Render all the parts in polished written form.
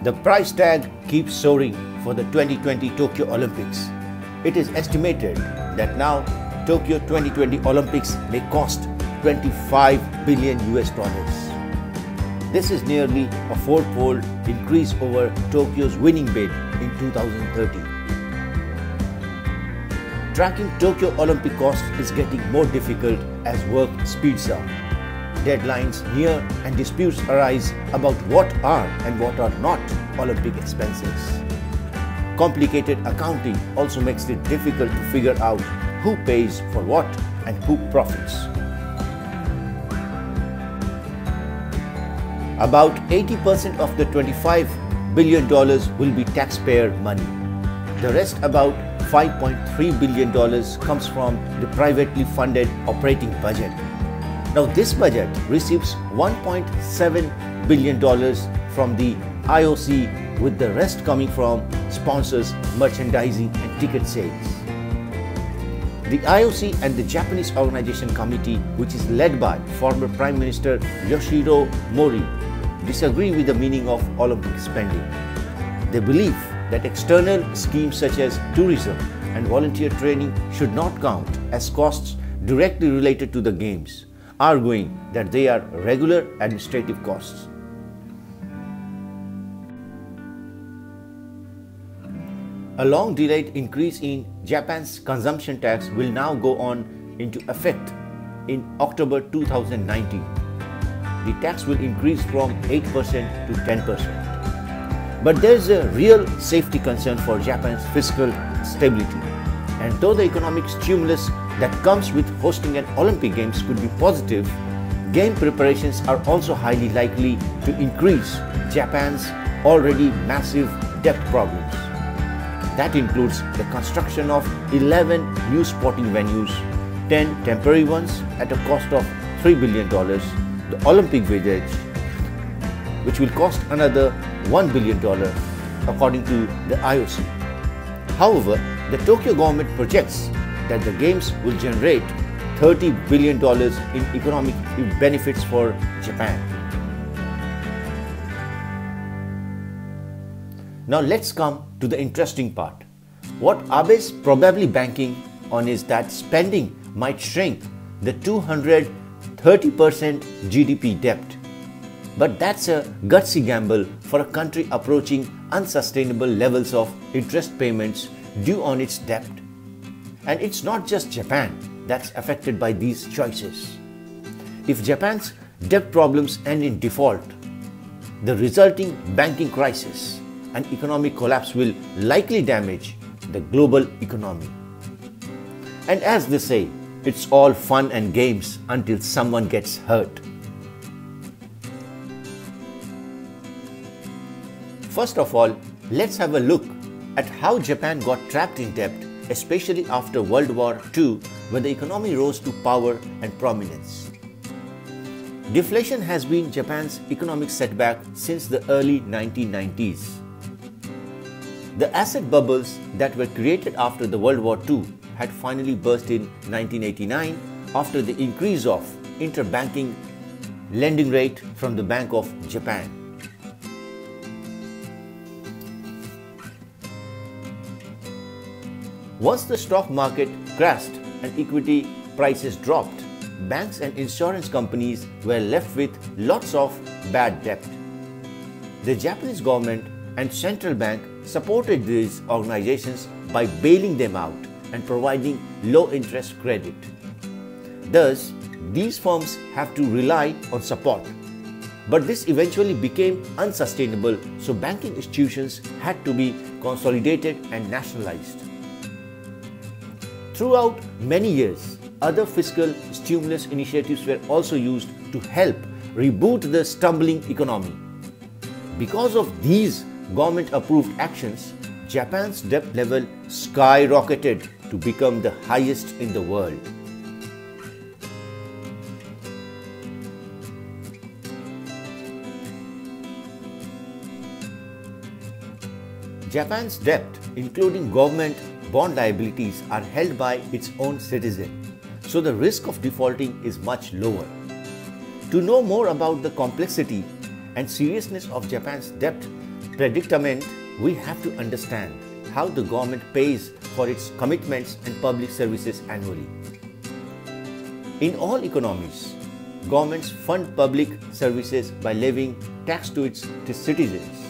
The price tag keeps soaring for the 2020 Tokyo Olympics. It is estimated that now Tokyo 2020 Olympics may cost $25 billion. This is nearly a fourfold increase over Tokyo's winning bid in 2030. Tracking Tokyo Olympic costs is getting more difficult as work speeds up. Deadlines near and disputes arise about what are and what are not Olympic expenses. Complicated accounting also makes it difficult to figure out who pays for what and who profits. About 80% of the $25 billion will be taxpayer money. The rest, about $5.3 billion, comes from the privately funded operating budget. Now, this budget receives $1.7 billion from the IOC, with the rest coming from sponsors, merchandising and ticket sales. The IOC and the Japanese Organization Committee, which is led by former Prime Minister Yoshiro Mori, disagree with the meaning of Olympic spending. They believe that external schemes such as tourism and volunteer training should not count as costs directly related to the Games, arguing that they are regular administrative costs. A long-delayed increase in Japan's consumption tax will now go on into effect in October 2019. The tax will increase from 8% to 10%. But there is a real safety concern for Japan's fiscal stability. And though the economic stimulus that comes with hosting an Olympic Games could be positive, game preparations are also highly likely to increase Japan's already massive debt problems. That includes the construction of 11 new sporting venues, 10 temporary ones at a cost of $3 billion, the Olympic Village, which will cost another $1 billion according to the IOC. However, the Tokyo government projects that the Games will generate $30 billion in economic benefits for Japan. Now let's come to the interesting part. What Abe is probably banking on is that spending might shrink the 230% GDP debt. But that's a gutsy gamble for a country approaching unsustainable levels of interest payments due on its debt. And it's not just Japan that's affected by these choices. If Japan's debt problems end in default, the resulting banking crisis and economic collapse will likely damage the global economy. And as they say, it's all fun and games until someone gets hurt. First of all, let's have a look at how Japan got trapped in debt, especially after World War II, when the economy rose to power and prominence. Deflation has been Japan's economic setback since the early 1990s. The asset bubbles that were created after the World War II had finally burst in 1989 after the increase of interbanking lending rate from the Bank of Japan. Once the stock market crashed and equity prices dropped, banks and insurance companies were left with lots of bad debt. The Japanese government and central bank supported these organizations by bailing them out and providing low-interest credit. Thus, these firms have to rely on support. But this eventually became unsustainable, so banking institutions had to be consolidated and nationalized. Throughout many years, other fiscal stimulus initiatives were also used to help reboot the stumbling economy. Because of these government-approved actions, Japan's debt level skyrocketed to become the highest in the world. Japan's debt, including government bond liabilities, are held by its own citizens, so the risk of defaulting is much lower. To know more about the complexity and seriousness of Japan's debt, predicament, we have to understand how the government pays for its commitments and public services annually. In all economies, governments fund public services by levying tax to its citizens.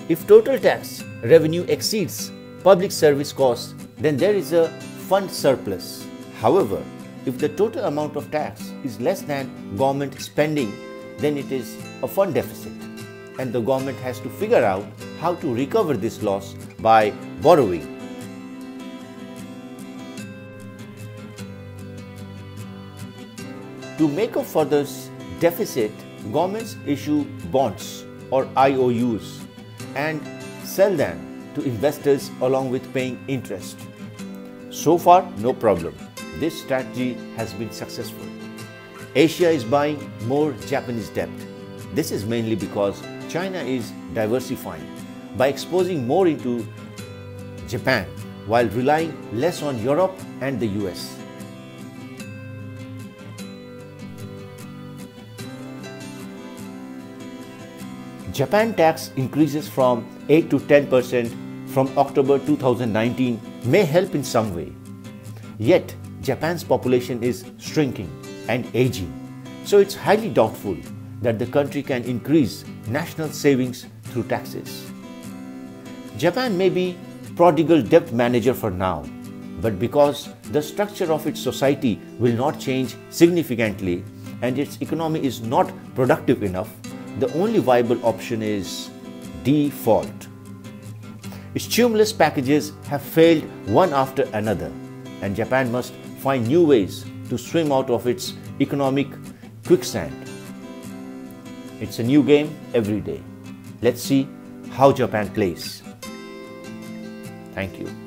If total tax revenue exceeds public service costs, then there is a fund surplus. However, if the total amount of tax is less than government spending, then it is a fund deficit, and the government has to figure out how to recover this loss by borrowing. To make up for this deficit, governments issue bonds or IOUs and sell them to investors along with paying interest. So far, no problem. This strategy has been successful. Asia is buying more Japanese debt. This is mainly because China is diversifying by exposing more into Japan while relying less on Europe and the US. Japan tax increases from 8 to 10% from October 2019 may help in some way. Yet, Japan's population is shrinking and aging, so it's highly doubtful that the country can increase national savings through taxes. Japan may be prodigal debt manager for now, but because the structure of its society will not change significantly and its economy is not productive enough, the only viable option is default. Stimulus packages have failed one after another, and Japan must find new ways to swim out of its economic quicksand. It's a new game every day. Let's see how Japan plays. Thank you.